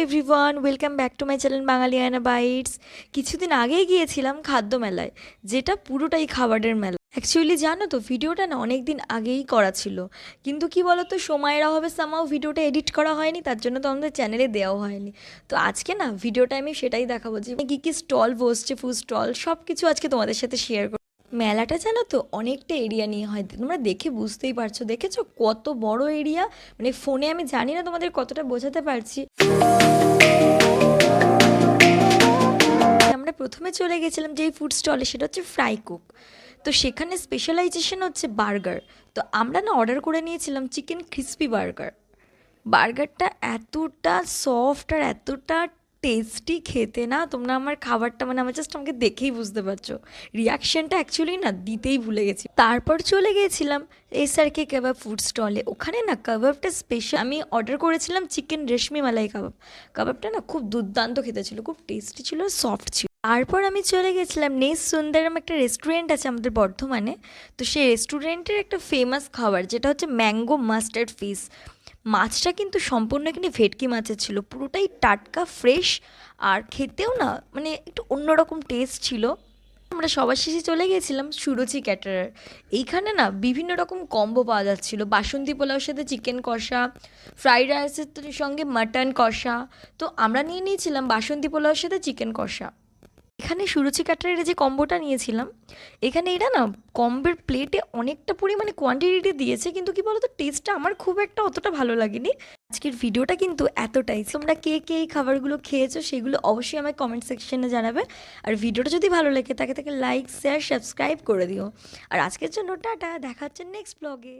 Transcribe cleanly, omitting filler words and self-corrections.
Everyone, welcome back to my channel Bangaliyana bytes. কিছুদিন আগেই গিয়েছিলাম খাদ্য মেলায়, যেটা পুরোটাই খাবারের মেলা। অ্যাকচুয়ালি জানো তো, ভিডিওটা না অনেক দিন আগেই করা ছিল, কিন্তু কি বলো তো, সময়ের অভাবে সামাও ভিডিওটা এডিট করা হয়নি, তার জন্য তো আমাদের চ্যানেলে দেওয়া হয়নি। তো আজকে না ভিডিওটা আমি সেটাই দেখাবো যে কী কী স্টল বসছে, ফুড স্টল, সব কিছু আজকে তোমাদের সাথে শেয়ার করব। মেলাটা জানো তো অনেকটা এরিয়া নিয়ে হয়, তোমরা দেখে বুঝতেই পারছো, দেখেছো কত বড় এরিয়া। মানে ফোনে আমি জানি না তোমাদের কতটা বোঝাতে পারছি। আমরা প্রথমে চলে গেছিলাম যেই ফুড স্টলে, সেটা হচ্ছে ফ্রাই কুক। তো সেখানে স্পেশালাইজেশন হচ্ছে বার্গার। তো আমরা না অর্ডার করে নিয়েছিলাম চিকেন ক্রিস্পি বার্গার। বার্গারটা এতটা সফট আর এতটা টেস্টি খেতে, না তোমরা আমার খাবারটা মানে আমার জাস্ট আমাকে দেখেই বুঝতে পারছো, রিয়াকশনটা অ্যাকচুয়ালি না দিতেই ভুলে গেছি। তারপর চলে গিয়েছিলাম SRK কাবাব ফুড স্টলে। ওখানে না কাবাবটা স্পেশাল, আমি অর্ডার করেছিলাম চিকেন রেশমি মালাই কাবাব। কাবাবটা না খুব দুর্দান্ত খেতে ছিল, খুব টেস্টি ছিল, সফট ছিল। তারপর আমি চলে গেছিলাম নেস সুন্দরম, একটা রেস্টুরেন্ট আছে আমাদের বর্ধমানে। তো সেই রেস্টুরেন্টের একটা ফেমাস খাবার যেটা হচ্ছে ম্যাঙ্গো মাস্টার্ড ফিশ। মাছটা কিন্তু সম্পূর্ণ এখানে ভেটকি মাছের ছিল, পুরোটাই টাটকা ফ্রেশ, আর খেতেও না মানে একটু অন্যরকম টেস্ট ছিল। আমরা সবার শেষে চলে গিয়েছিলাম সুরুচি ক্যাটারার। এইখানে না বিভিন্ন রকম কম্বো পাওয়া যাচ্ছিলো, বাসন্তী পোলাওর সাথে চিকেন কষা, ফ্রাইড রাইসের সঙ্গে মাটন কষা। তো আমরা নিয়ে নিয়েছিলাম বাসন্তী পোলাওর সাথে চিকেন কষা। এখানে সুরুচি ক্যাটারের যে কম্বোটা নিয়েছিলাম, এখানে এটা না কম্বোর প্লেটে অনেকটা পরিমাণে কোয়ান্টিটি দিয়েছে, কিন্তু কি বলতো, টেস্টটা আমার খুব একটা অতটা ভালো লাগেনি। আজকের ভিডিওটা কিন্তু এতটাই। তোমরা কে কে এই খাবারগুলো খেয়েছো সেগুলো অবশ্যই আমায় কমেন্ট সেকশনে জানাবে। আর ভিডিওটা যদি ভালো লাগে তাকে লাইক শেয়ার সাবস্ক্রাইব করে দিও। আর আজকের জন্য টাটা, দেখা হচ্ছে নেক্সট ব্লগে।